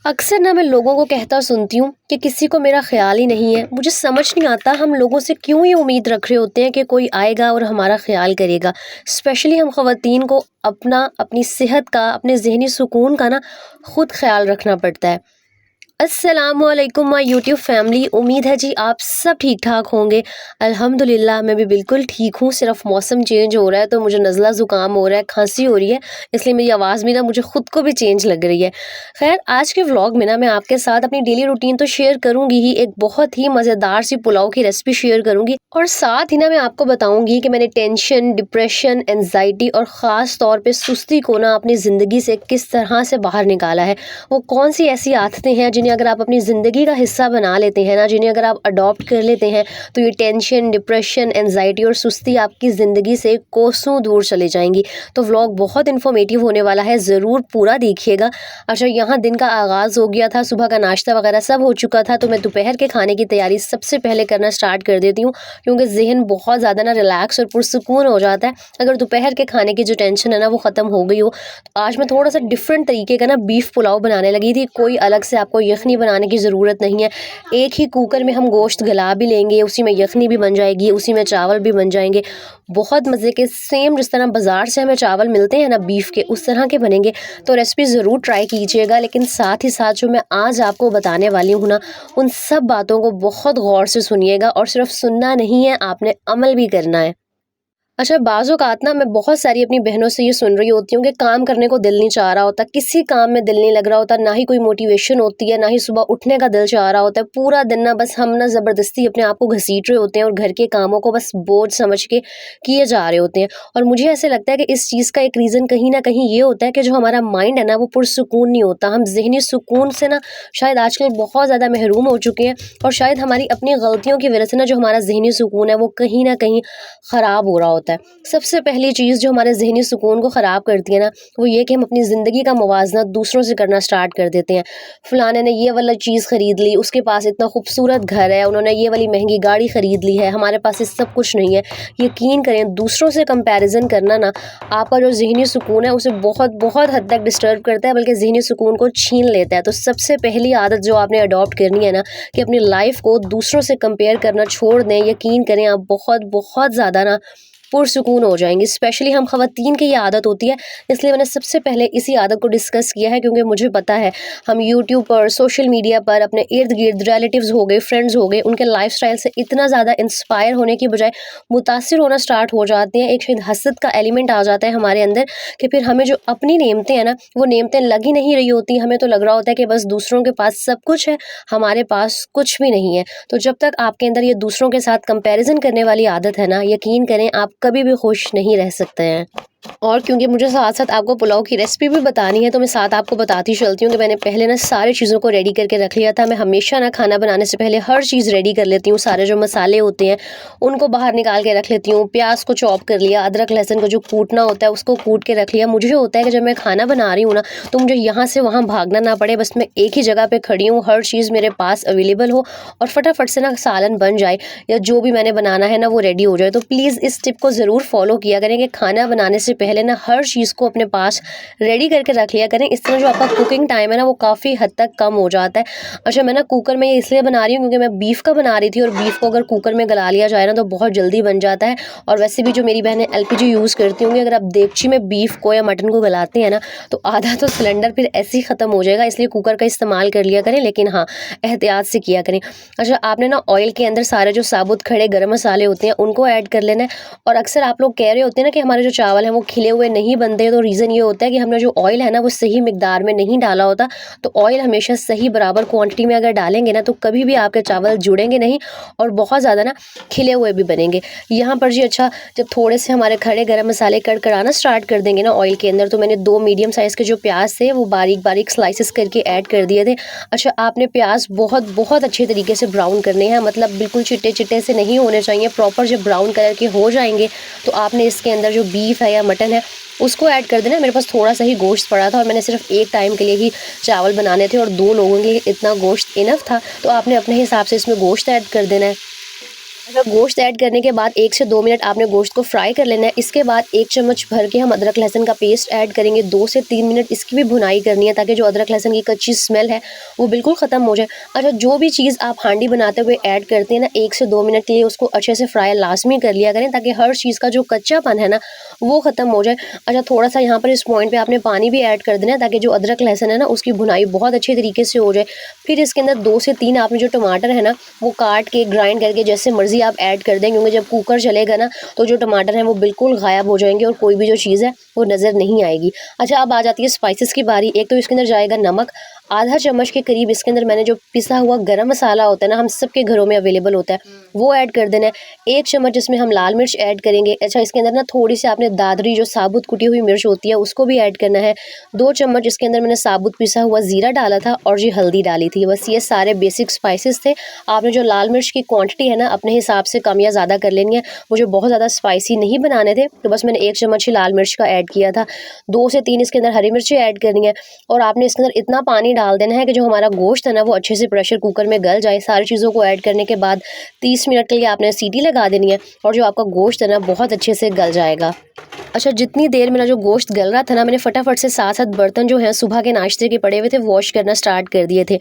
अक्सर ना मैं लोगों को कहता सुनती हूँ कि किसी को मेरा ख्याल ही नहीं है। मुझे समझ नहीं आता हम लोगों से क्यों ये उम्मीद रख रहे होते हैं कि कोई आएगा और हमारा ख्याल करेगा। स्पेशली हम ख़वातीन को अपनी सेहत का, अपने ज़हनी सुकून का ना खुद ख्याल रखना पड़ता है। अस्सलामुअलैकुम माय यूट्यूब फैमिली, उम्मीद है जी आप सब ठीक ठाक होंगे। अल्हम्दुलिल्लाह मैं भी बिल्कुल ठीक हूँ। सिर्फ मौसम चेंज हो रहा है तो मुझे नज़ला ज़ुकाम हो रहा है, खांसी हो रही है, इसलिए मेरी आवाज़ भी ना मुझे खुद को भी चेंज लग रही है। खैर, आज के व्लॉग में ना मैं आपके साथ अपनी डेली रूटीन तो शेयर करूँगी ही, एक बहुत ही मज़ेदार सी पुलाव की रेसिपी शेयर करूँगी और साथ ही ना मैं आपको बताऊँगी कि मैंने टेंशन, डिप्रेशन, एंजाइटी और ख़ास तौर पे सुस्ती को ना अपनी ज़िंदगी से किस तरह से बाहर निकाला है। वो कौन सी ऐसी आदतें हैं जिन्हें अगर आप अपनी ज़िंदगी का हिस्सा बना लेते हैं ना, जिन्हें अगर आप अडॉप्ट कर लेते हैं, तो ये टेंशन, डिप्रेशन, एंजाइटी और सुस्ती आपकी ज़िंदगी से कोसों दूर चले जाएंगी। तो व्लॉग बहुत इन्फॉर्मेटिव होने वाला है, ज़रूर पूरा देखिएगा। अच्छा, यहाँ दिन का आगाज़ हो गया था, सुबह का नाश्ता वगैरह सब हो चुका था, तो मैं दोपहर के खाने की तैयारी सबसे पहले करना स्टार्ट कर देती हूँ, क्योंकि जहन बहुत ज़्यादा ना रिलैक्स और पुरसुकून हो जाता है अगर दोपहर के खाने की जो टेंशन है ना वो ख़त्म हो गई हो। तो आज मैं थोड़ा सा डिफरेंट तरीके का ना बीफ पुलाव बनाने लगी थी। कोई अलग से आपको यखनी बनाने की ज़रूरत नहीं है। एक ही कुकर में हम गोश्त गला भी लेंगे, उसी में यखनी भी बन जाएगी, उसी में चावल भी बन जाएंगे। बहुत मज़े के, सेम जिस तरह बाज़ार से हमें चावल मिलते हैं ना बीफ के, उस तरह के बनेंगे। तो रेसिपी ज़रूर ट्राई कीजिएगा, लेकिन साथ ही साथ जो मैं आज आपको बताने वाली हूँ ना, उन सब बातों को बहुत गौर से सुनिएगा और सिर्फ सुनना नहीं है, आपने अमल भी करना है। अच्छा, बाज़ औक़ात ना मैं बहुत सारी अपनी बहनों से ये सुन रही होती हूँ कि काम करने को दिल नहीं चाह रहा होता, किसी काम में दिल नहीं लग रहा होता, ना ही कोई मोटिवेशन होती है, ना ही सुबह उठने का दिल चाह रहा होता है। पूरा दिन ना बस हम ना ज़बरदस्ती अपने आप को घसीट रहे होते हैं और घर के कामों को बस बोझ समझ के किए जा रहे होते हैं। और मुझे ऐसे लगता है कि इस चीज़ का एक रीज़न कहीं न कहीं ये होता है कि जो हमारा माइंड है ना वो पुरसुकून नहीं होता। हम ज़हनी सुकून से ना शायद आजकल बहुत ज़्यादा महरूम हो चुके हैं, और शायद हमारी अपनी गलतियों की वजह से ना जो हमारा ज़हनी सुकून है वो कहीं न कहीं ख़राब हो रहा होता है। सबसे पहली चीज़ जो हमारे ज़हनी सुकून को ख़राब करती है ना, वो ये कि हम अपनी ज़िंदगी का मुवाज़ना दूसरों से करना स्टार्ट कर देते हैं। फ़लाने ने ये वाला चीज़ ख़रीद ली, उसके पास इतना खूबसूरत घर है, उन्होंने ये वाली महंगी गाड़ी ख़रीद ली है, हमारे पास ये सब कुछ नहीं है। यकीन करें, दूसरों से कंपैरिज़न करना ना आपका जो ज़हनी सुकून है उसे बहुत बहुत हद तक डिस्टर्ब करता है, बल्कि ज़हनी सुकून को छीन लेता है। तो सबसे पहली आदत जो आपने अडॉप्ट करनी है ना, कि अपनी लाइफ़ को दूसरों से कंपेयर करना छोड़ दें। यकीन करें, आप बहुत बहुत ज़्यादा ना पुरसुकून हो जाएंगी। स्पेशली हम ख़वातीन की ये आदत होती है, इसलिए मैंने सबसे पहले इसी आदत को डिस्कस किया है, क्योंकि मुझे पता है हम यूट्यूब पर, सोशल मीडिया पर अपने इर्द गिर्द रिलेटिव्स हो गए, फ्रेंड्स हो गए, उनके लाइफस्टाइल से इतना ज़्यादा इंस्पायर होने की बजाय मुतासिर होना स्टार्ट हो जाते हैं। एक शायद हसद का एलिमेंट आ जाता है हमारे अंदर, कि फिर हमें जो अपनी नेमतें हैं ना वो नेमतें लग ही नहीं रही होती। हमें तो लग रहा होता है कि बस दूसरों के पास सब कुछ है, हमारे पास कुछ भी नहीं है। तो जब तक आपके अंदर ये दूसरों के साथ कंपैरिजन करने वाली आदत है ना, यकीन करें आप कभी भी खुश नहीं रह सकते हैं। और क्योंकि मुझे साथ साथ आपको पुलाव की रेसिपी भी बतानी है, तो मैं साथ आपको बताती चलती हूँ कि मैंने पहले ना सारी चीज़ों को रेडी करके रख लिया था। मैं हमेशा ना खाना बनाने से पहले हर चीज़ रेडी कर लेती हूँ। सारे जो मसाले होते हैं उनको बाहर निकाल के रख लेती हूँ। प्याज को चॉप कर लिया, अदरक लहसुन को जो कूटना होता है उसको कूट के रख लिया। मुझे होता है कि जब मैं खाना बना रही हूँ ना, तो मुझे यहाँ से वहाँ भागना ना पड़े, बस मैं एक ही जगह पर खड़ी हूँ, हर चीज़ मेरे पास अवेलेबल हो और फटाफट से ना सालन बन जाए, या जो भी मैंने बनाना है ना वो रेडी हो जाए। तो प्लीज़ इस टिप को ज़रूर फॉलो किया करें कि खाना बनाने से पहले ना हर चीज़ को अपने पास रेडी करके रख लिया करें। इस तरह जो आपका कुकिंग टाइम है ना वो काफ़ी हद तक कम हो जाता है। अच्छा, मैं ना कुकर में ये इसलिए बना रही हूँ क्योंकि मैं बीफ का बना रही थी, और बीफ को अगर कुकर में गला लिया जाए ना तो बहुत जल्दी बन जाता है। और वैसे भी जो मेरी बहनें एलपीजी यूज़ करती होंगी, अगर आप देगची में बीफ को या मटन को गलाते हैं ना तो आधा तो सिलेंडर फिर ऐसे ही ख़त्म हो जाएगा, इसलिए कुकर का इस्तेमाल कर लिया करें, लेकिन हाँ, एहतियात से किया करें। अच्छा, आपने ना ऑयल के अंदर सारे जो साबुत खड़े गर्म मसाले होते हैं उनको ऐड कर लेना है। और अक्सर आप लोग कह रहे होते हैं ना कि हमारे जो चावल हैं वो खिले हुए नहीं बनते, तो रीज़न ये होता है कि हमने जो ऑयल है ना वो सही मिकदार में नहीं डाला होता। तो ऑयल हमेशा सही बराबर क्वांटिटी में अगर डालेंगे ना तो कभी भी आपके चावल जुड़ेंगे नहीं और बहुत ज़्यादा ना खिले हुए भी बनेंगे। यहाँ पर जी, अच्छा, जब थोड़े से हमारे खड़े गरम मसाले कड़कड़ाना स्टार्ट कर देंगे ना ऑयल के अंदर, तो मैंने 2 मीडियम साइज़ के जो प्याज थे वो बारीक बारीक स्लाइसेस करके ऐड कर दिए थे। अच्छा, आपने प्याज बहुत बहुत अच्छे तरीके से ब्राउन करने हैं, मतलब बिल्कुल चिट्टे चिट्टे से नहीं होने चाहिए। प्रॉपर जब ब्राउन कलर के हो जाएंगे तो आपने इसके अंदर जो बीफ है या मटन है उसको ऐड कर देना। मेरे पास थोड़ा सा ही गोश्त पड़ा था और मैंने सिर्फ एक टाइम के लिए ही चावल बनाने थे और 2 लोगों के लिए इतना गोश्त इनफ था, तो आपने अपने हिसाब से इसमें गोश्त ऐड कर देना है। अच्छा, गोश्त ऐड करने के बाद 1 से 2 मिनट आपने गोश्त को फ्राई कर लेना है। इसके बाद 1 चम्मच भर के हम अदरक लहसुन का पेस्ट ऐड करेंगे। 2 से 3 मिनट इसकी भी भुनाई करनी है ताकि जो अदरक लहसुन की कच्ची स्मेल है वो बिल्कुल ख़त्म हो जाए। अच्छा, जो भी चीज़ आप हांडी बनाते हुए ऐड करते हैं ना, 1 से 2 मिनट के लिए उसको अच्छे से फ्राई लाज़मी कर लिया करें ताकि हर चीज़ का जो कच्चापन है ना वो ख़त्म हो जाए। अच्छा, थोड़ा-सा यहाँ पर इस पॉइंट पे आपने पानी भी ऐड कर देना है ताकि जो अदरक लहसुन है ना उसकी भुनाई बहुत अच्छे तरीके से हो जाए। फिर इसके अंदर 2 से 3 आपने जो टमाटर है ना वो काट के ग्राइंड करके जैसे मर्ज़ी आप ऐड कर दें, क्योंकि जब कुकर चलेगा ना तो जो टमाटर हैं वो बिल्कुल गायब हो जाएंगे और कोई भी जो चीज़ है वो नज़र नहीं आएगी। अच्छा, अब आ जाती है स्पाइसेस की बारी। एक तो इसके अंदर जाएगा नमक, आधा चम्मच के करीब इसके अंदर मैंने जो पिसा हुआ गरम मसाला होता है ना, हम सबके घरों में अवेलेबल होता है, वो ऐड कर देना है। 1 चम्मच इसमें हम लाल मिर्च ऐड करेंगे। अच्छा, इसके अंदर ना थोड़ी सी आपने दादरी जो साबुत कुटी हुई मिर्च होती है उसको भी ऐड करना है। 2 चम्मच इसके अंदर मैंने साबुत पिसा हुआ ज़ीरा डाला था और जी हल्दी डाली थी। बस ये सारे बेसिक स्पाइसेस थे। आपने जो लाल मिर्च की क्वांटिटी है ना अपने हिसाब से कम या ज़्यादा कर लेनी है। मुझे बहुत ज़्यादा स्पाइसी नहीं बनाने थे तो बस मैंने 1 चम्मच ही लाल मिर्च का ऐड किया था। 2 से 3 इसके अंदर हरी मिर्ची ऐड करनी है और आपने इसके अंदर इतना पानी डाल देना है कि जो हमारा गोश्त है ना वो अच्छे से प्रेशर कुकर में गल जाए। सारी चीज़ों को ऐड करने के बाद 30 मिनट के लिए आपने सीटी लगा देनी है और जो आपका गोश्त है ना बहुत अच्छे से गल जाएगा। अच्छा, जितनी देर मेरा जो गोश्त गल रहा था ना, मैंने फटाफट से 7-7 बर्तन जो हैं सुबह के नाश्ते के पड़े हुए थे वॉश करना स्टार्ट कर दिए थे।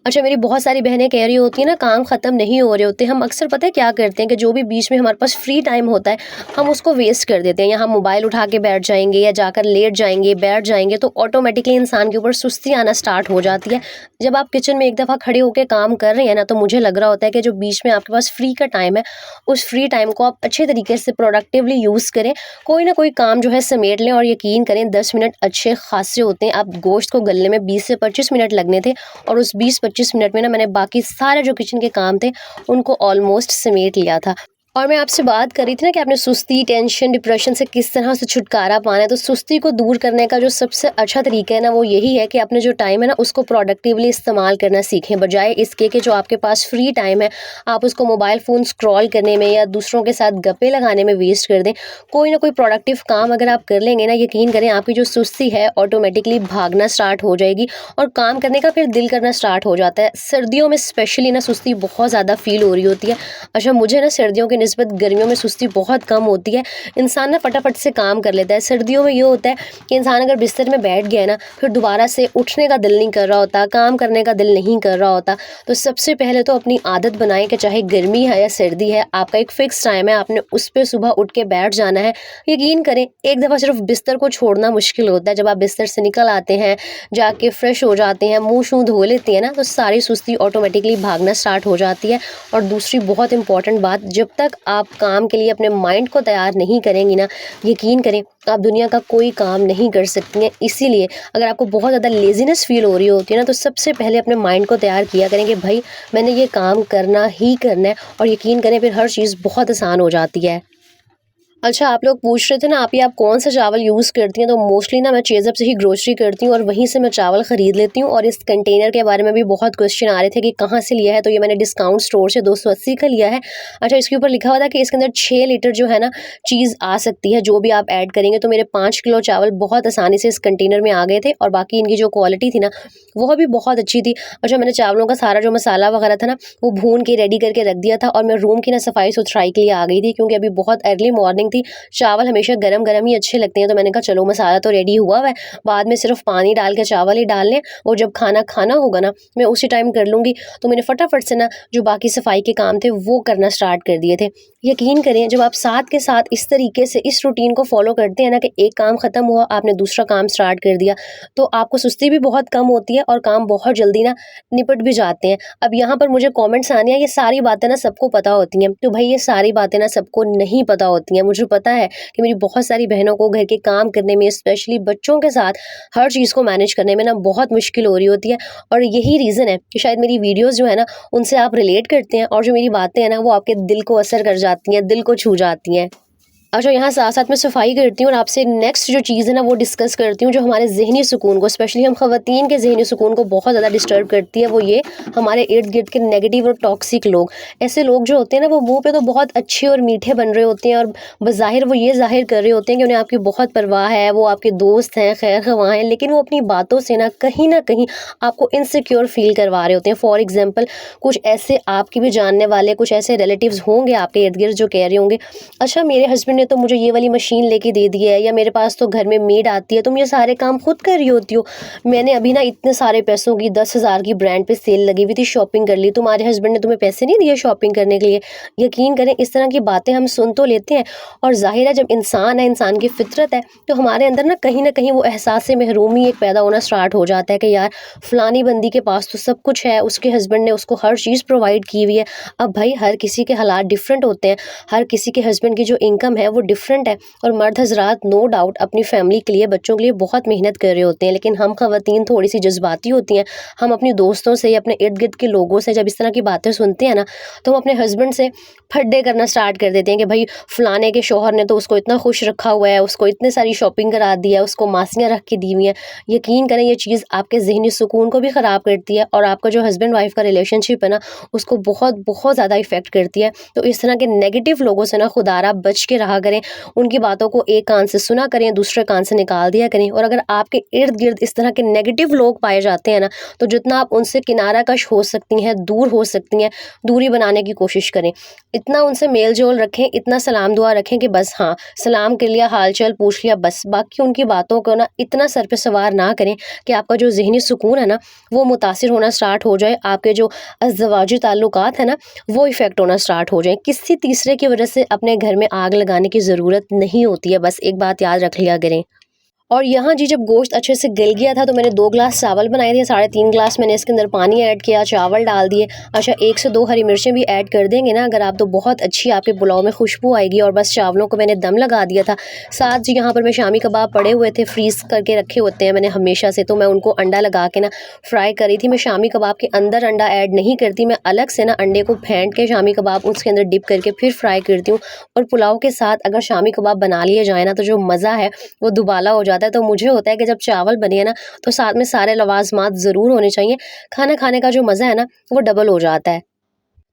अच्छा, मेरी बहुत सारी बहनें कह रही होती हैं ना काम ख़त्म नहीं हो रहे होते। हम अक्सर पता है क्या करते हैं कि जो भी बीच में हमारे पास फ्री टाइम होता है हम उसको वेस्ट कर देते हैं। या हम मोबाइल उठा के बैठ जाएंगे या जाकर लेट जाएंगे, बैठ जाएंगे तो ऑटोमेटिकली इंसान के ऊपर सुस्ती आना स्टार्ट हो जाती है। जब आप किचन में एक दफ़ा खड़े होकर काम कर रहे हैं ना तो मुझे लग रहा होता है कि जो बीच में आपके पास फ्री का टाइम है उस फ्री टाइम को आप अच्छे तरीके से प्रोडक्टिवली यूज़ करें। कोई ना कोई काम जो है समेट लें और यकीन करें 10 मिनट अच्छे खासे होते हैं। आप गोश्त को गलने में 20 से 25 मिनट लगने थे और उस 20-25 मिनट में ना मैंने बाकी सारे जो किचन के काम थे उनको ऑलमोस्ट समेट लिया था। और मैं आपसे बात कर रही थी ना कि आपने सुस्ती, टेंशन, डिप्रेशन से किस तरह से छुटकारा पाना है। तो सुस्ती को दूर करने का जो सबसे अच्छा तरीका है ना वो यही है कि अपने जो टाइम है ना उसको प्रोडक्टिवली इस्तेमाल करना सीखें। बजाय इसके कि जो आपके पास फ्री टाइम है आप उसको मोबाइल फ़ोन स्क्रॉल करने में या दूसरों के साथ गप्पे लगाने में वेस्ट कर दें। कोई ना कोई प्रोडक्टिव काम अगर आप कर लेंगे ना, यकीन करें आपकी जो सुस्ती है ऑटोमेटिकली भागना स्टार्ट हो जाएगी और काम करने का फिर दिल करना स्टार्ट हो जाता है। सर्दियों में स्पेशली ना सुस्ती बहुत ज़्यादा फील हो रही होती है। अच्छा, मुझे ना सर्दियों के निस्बत गर्मियों में सुस्ती बहुत कम होती है। इंसान ना फटाफट से काम कर लेता है। सर्दियों में ये होता है कि इंसान अगर बिस्तर में बैठ गया है ना फिर दोबारा से उठने का दिल नहीं कर रहा होता, काम करने का दिल नहीं कर रहा होता। तो सबसे पहले तो अपनी आदत बनाएं कि चाहे गर्मी है या सर्दी है आपका एक फ़िक्स टाइम है, आपने उस पे सुबह उठ के बैठ जाना है। यकीन करें एक दफ़ा सिर्फ बिस्तर को छोड़ना मुश्किल होता है। जब आप बिस्तर से निकल आते हैं, जाके फ्रेश हो जाते हैं, मुँह-शूँ धो लेते हैं ना तो सारी सुस्ती ऑटोमेटिकली भागना स्टार्ट हो जाती है। और दूसरी बहुत इंपॉर्टेंट बात, जब तक आप काम के लिए अपने माइंड को तैयार नहीं करेंगी ना, यकीन करें आप दुनिया का कोई काम नहीं कर सकती हैं। इसीलिए अगर आपको बहुत ज़्यादा लेज़ीनेस फ़ील हो रही होती है ना तो सबसे पहले अपने माइंड को तैयार किया करें कि भाई मैंने ये काम करना ही करना है और यकीन करें फिर हर चीज़ बहुत आसान हो जाती है। अच्छा, आप लोग पूछ रहे थे ना आप कौन सा चावल यूज़ करती हैं, तो मोस्टली ना मैं चेज़अप से ही ग्रोसरी करती हूँ और वहीं से मैं चावल ख़रीद लेती हूँ। और इस कंटेनर के बारे में भी बहुत क्वेश्चन आ रहे थे कि कहाँ से लिया है, तो ये मैंने डिस्काउंट स्टोर से 280 का लिया है। अच्छा, इसके ऊपर लिखा हुआ था कि इसके अंदर 6 लीटर जो है ना चीज़ आ सकती है जो भी आप ऐड करेंगे। तो मेरे 5 किलो चावल बहुत आसानी से इस कंटेनर में आ गए थे और बाकी इनकी जो क्वालिटी थी ना वह भी बहुत अच्छी थी। अच्छा, मैंने चावलों का सारा जो मसाला वगैरह था ना वो भून के रेडी करके रख दिया था और मैं रूम की ना सफाई सुथराई के लिए आ गई थी क्योंकि अभी बहुत अर्ली मॉर्निंग थी। चावल हमेशा गरम-गरम ही अच्छे लगते हैं तो मैंने कहा चलो मसाला तो रेडी हुआ हुआ है, बाद में सिर्फ पानी डाल के चावल ही डालने और जब खाना खाना होगा ना मैं उसी टाइम कर लूँगी। तो मैंने फटाफट से ना जो बाकी सफाई के काम थे वो करना स्टार्ट कर दिए थे। यकीन करें जब आप साथ के साथ इस तरीके से इस रूटीन को फॉलो करते हैं ना कि एक काम ख़त्म हुआ आपने दूसरा काम स्टार्ट कर दिया तो आपको सुस्ती भी बहुत कम होती है और काम बहुत जल्दी ना निपट भी जाते हैं। अब यहाँ पर मुझे कमेंट्स आने हैं ये सारी बातें ना सबको पता होती हैं, तो भाई ये सारी बातें ना सबको नहीं पता होती हैं। मुझे पता है कि मेरी बहुत सारी बहनों को घर के काम करने में स्पेशली बच्चों के साथ हर चीज़ को मैनेज करने में ना बहुत मुश्किल हो रही होती है और यही रीज़न है कि शायद मेरी वीडियोज़ जो है ना उनसे आप रिलेट करते हैं और जो मेरी बातें हैं ना वो आपके दिल को असर कर जाती हैं, दिल को छू जाती हैं। अच्छा, यहाँ साथ-साथ मैं सफाई करती हूँ और आपसे नेक्स्ट जो चीज़ है ना वो डिस्कस करती हूँ जो हमारे ज़हनी सुकून को, स्पेशली हम ख़वातीन के ज़हनी सुकून को बहुत ज़्यादा डिस्टर्ब करती है। वो ये, हमारे इर्द-गिर्द के नेगेटिव और टॉक्सिक लोग। ऐसे लोग जो होते हैं ना वो मुँह पे तो बहुत अच्छे और मीठे बन रहे होते हैं और बज़ाहिर वो ये ज़ाहिर कर रहे होते हैं कि उन्हें आपकी बहुत परवाह है, वो आपके दोस्त हैं, खैर-ख़वाह हैं, लेकिन वो अपनी बातों से ना कहीं न कहीं आपको इनसिक्योर फ़ील करवा रहे होते हैं। फॉर एग्ज़ाम्पल, कुछ ऐसे आपके भी जानने वाले कुछ ऐसे रिलेटिव्स होंगे आपके इर्द-गिर्द जो कह रहे होंगे, अच्छा मेरे हस्बैंड ने तो मुझे ये वाली मशीन लेके दे दी है, या मेरे पास तो घर में मेड आती है, तुम ये सारे काम खुद कर रही होती हो। मैंने अभी ना इतने सारे पैसों की 10,000 की ब्रांड पे सेल लगी हुई थी, शॉपिंग कर ली, तुम्हारे हस्बैंड ने तुम्हें पैसे नहीं दिए शॉपिंग करने के लिए। यकीन करें इस तरह की बातें हम सुन तो लेते हैं, और ज़ाहिर है जब इंसान है, इंसान की फितरत है, तो हमारे अंदर ना कहीं वो एहसास महरूमी एक पैदा होना स्टार्ट हो जाता है कि यार फलानी बंदी के पास तो सब कुछ है, उसके हस्बैंड ने उसको हर चीज़ प्रोवाइड की हुई है। अब भाई हर किसी के हालात डिफरेंट होते हैं, हर किसी के हस्बैंड की जो इनकम है वो डिफरेंट है, और मर्द हजरात नो डाउट अपनी फैमिली के लिए, बच्चों के लिए बहुत मेहनत कर रहे होते हैं, लेकिन हम खवातीन थोड़ी सी जज्बाती होती हैं। हम अपनी दोस्तों से या अपने इर्द गिर्द के लोगों से जब इस तरह की बातें सुनते हैं ना, तो हम अपने हस्बैंड से फड्डे करना स्टार्ट कर देते हैं कि भाई फलाने के शौहर ने तो उसको इतना खुश रखा हुआ है, उसको इतनी सारी शॉपिंग करा दी है, उसको मासियाँ रख के दी हुई हैं। यकीन करें ये चीज़ आपके ज़हनी सुकून को भी ख़राब करती है, और आपका जो हस्बैंड वाइफ का रिलेशनशिप है ना उसको बहुत बहुत ज़्यादा इफ़ेक्ट करती है। तो इस तरह के नेगेटिव लोगों से ना खुदारा बच के रहा करें। उनकी बातों को एक कान से सुना करें, दूसरे कान से निकाल दिया करें। और अगर आपके इर्द गिर्द इस तरह के नेगेटिव लोग पाए जाते हैं ना, तो जितना आप उनसे किनारा कश हो सकती हैं, दूर हो सकती हैं, दूरी बनाने की कोशिश करें। इतना उनसे मेल जोल रखें, इतना सलाम दुआ रखें कि बस हाँ सलाम कर लिया, हाल चाल पूछ लिया, बस। बाकी उनकी बातों को ना इतना सर पे सवार ना करें कि आपका जो ज़हनी सुकून है ना वो मुतासिर होना स्टार्ट हो जाए, आपके जो अज़दवाजी ताल्लुकात है ना वो इफ़ेक्ट होना स्टार्ट हो जाए। किसी तीसरे की वजह से अपने घर में आग लगाने की ज़रूरत नहीं होती है, बस एक बात याद रख लिया करें। और यहाँ जी जब गोश्त अच्छे से गल गया था तो मैंने 2 ग्लास चावल बनाए थे, 3.5 ग्लास मैंने इसके अंदर पानी ऐड किया, चावल डाल दिए। अच्छा, 1 से 2 हरी मिर्चें भी ऐड कर देंगे ना अगर आप, तो बहुत अच्छी आपके पुलाव में खुशबू आएगी। और बस चावलों को मैंने दम लगा दिया था। साथ जी यहाँ पर मैं शामी कबाब पड़े हुए थे, फ्रीज़ करके रखे होते हैं मैंने हमेशा से, तो मैं उनको अंडा लगा के ना फ्राई करी थी। मैं शामी कबाब के अंदर अंडा ऐड नहीं करती, मैं अलग से ना अंडे को फेंट के शामी कबाब उसके अंदर डिप करके फिर फ्राई करती हूँ। और पुलाव के साथ अगर शामी कबाब बना लिए जाए ना तो जो मज़ा है वो दुबाला हो जाता है। तो मुझे होता है कि जब चावल बने ना तो साथ में सारे लवाज़मात ज़रूर होने चाहिए। खाना खाने का जो मज़ा है ना वो डबल हो जाता है।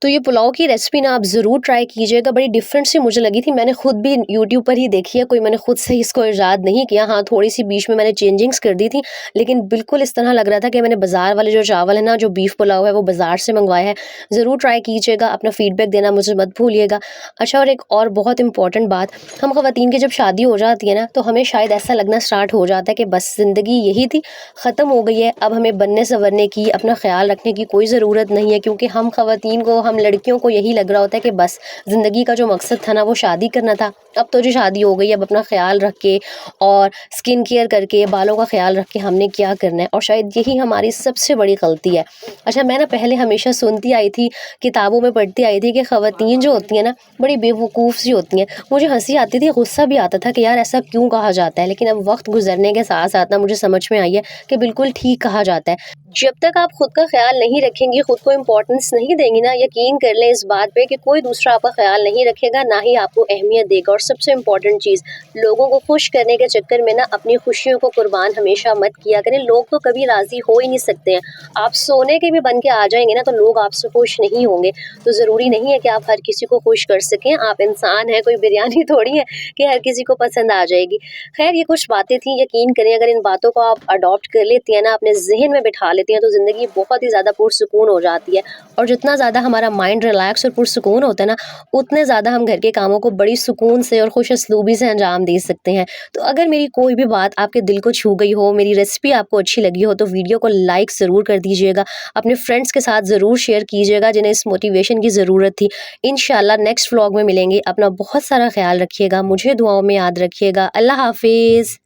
तो ये पुलाव की रेसिपी ना आप ज़रूर ट्राई कीजिएगा, बड़ी डिफरेंट सी मुझे लगी थी। मैंने खुद भी यूट्यूब पर ही देखी है, कोई मैंने खुद से इसको इजाद नहीं किया। हाँ, थोड़ी-सी बीच में मैंने चेंजिंग्स कर दी थी, लेकिन बिल्कुल इस तरह लग रहा था कि मैंने बाज़ार वाले जो चावल है ना, जो बीफ पुलाव है वो बाज़ार से मंगवाया है। ज़रूर ट्राई कीजिएगा, अपना फीडबैक देना मुझे मत भूलिएगा। अच्छा, और एक और बहुत इंपॉर्टेंट बात, हम ख़वातीन की जब शादी हो जाती है ना तो हमें शायद ऐसा लगना स्टार्ट हो जाता है कि बस ज़िंदगी यही थी, ख़त्म हो गई है, अब हमें बनने-संवरने की, अपना ख़्याल रखने की कोई ज़रूरत नहीं है, क्योंकि हम ख़वातीन को, हम लड़कियों को यही लग रहा होता है कि बस ज़िंदगी का जो मकसद था ना वो शादी करना था। अब तो जो शादी हो गई, अब अपना ख़्याल रख के और स्किन केयर करके, बालों का ख़्याल रख के हमने क्या करना है, और शायद यही हमारी सबसे बड़ी गलती है। अच्छा, मैं ना पहले हमेशा सुनती आई थी, किताबों में पढ़ती आई थी कि ख़वातीन जो होती हैं ना बड़ी बेवकूफ़ सी होती हैं। मुझे हँसी आती थी, गुस्सा भी आता था कि यार ऐसा क्यों कहा जाता है, लेकिन अब वक्त गुजरने के साथ साथ ना मुझे समझ में आई है कि बिल्कुल ठीक कहा जाता है। जब तक आप खुद का ख्याल नहीं रखेंगी, खुद को इम्पोर्टेंस नहीं देंगी ना, यकीन कर लें इस बात पे कि कोई दूसरा आपका ख्याल नहीं रखेगा, ना ही आपको अहमियत देगा। और सबसे इम्पोर्टेंट चीज़, लोगों को खुश करने के चक्कर में ना अपनी खुशियों को कुर्बान हमेशा मत किया करें। लोग तो कभी राज़ी हो ही नहीं सकते हैं। आप सोने के भी बन के आ जाएंगे ना तो लोग आपसे खुश नहीं होंगे। तो ज़रूरी नहीं है कि आप हर किसी को खुश कर सकें। आप इंसान हैं, कोई बिरयानी थोड़ी है कि हर किसी को पसंद आ जाएगी। खैर, ये कुछ बातें थी, यकीन करें अगर इन बातों को आप अडॉप्ट कर लेती हैं ना, अपने ज़हन में बिठा लेती हैं, तो ज़िंदगी बहुत ही ज़्यादा पुरसुकून हो जाती है। और जितना ज़्यादा हमारा माइंड रिलैक्स और पुरसुकून होता है ना, उतने ज़्यादा हम घर के कामों को बड़ी सुकून से और खुश असलूबी से अंजाम दे सकते हैं। तो अगर मेरी कोई भी बात आपके दिल को छू गई हो, मेरी रेसिपी आपको अच्छी लगी हो, तो वीडियो को लाइक ज़रूर कर दीजिएगा। अपने फ्रेंड्स के साथ ज़रूर शेयर कीजिएगा जिन्हें इस मोटिवेशन की ज़रूरत थी। इंशाल्लाह नेक्स्ट व्लॉग में मिलेंगे। अपना बहुत सारा ख्याल रखिएगा, मुझे दुआओं में याद रखिएगा। अल्लाह हाफ़िज़।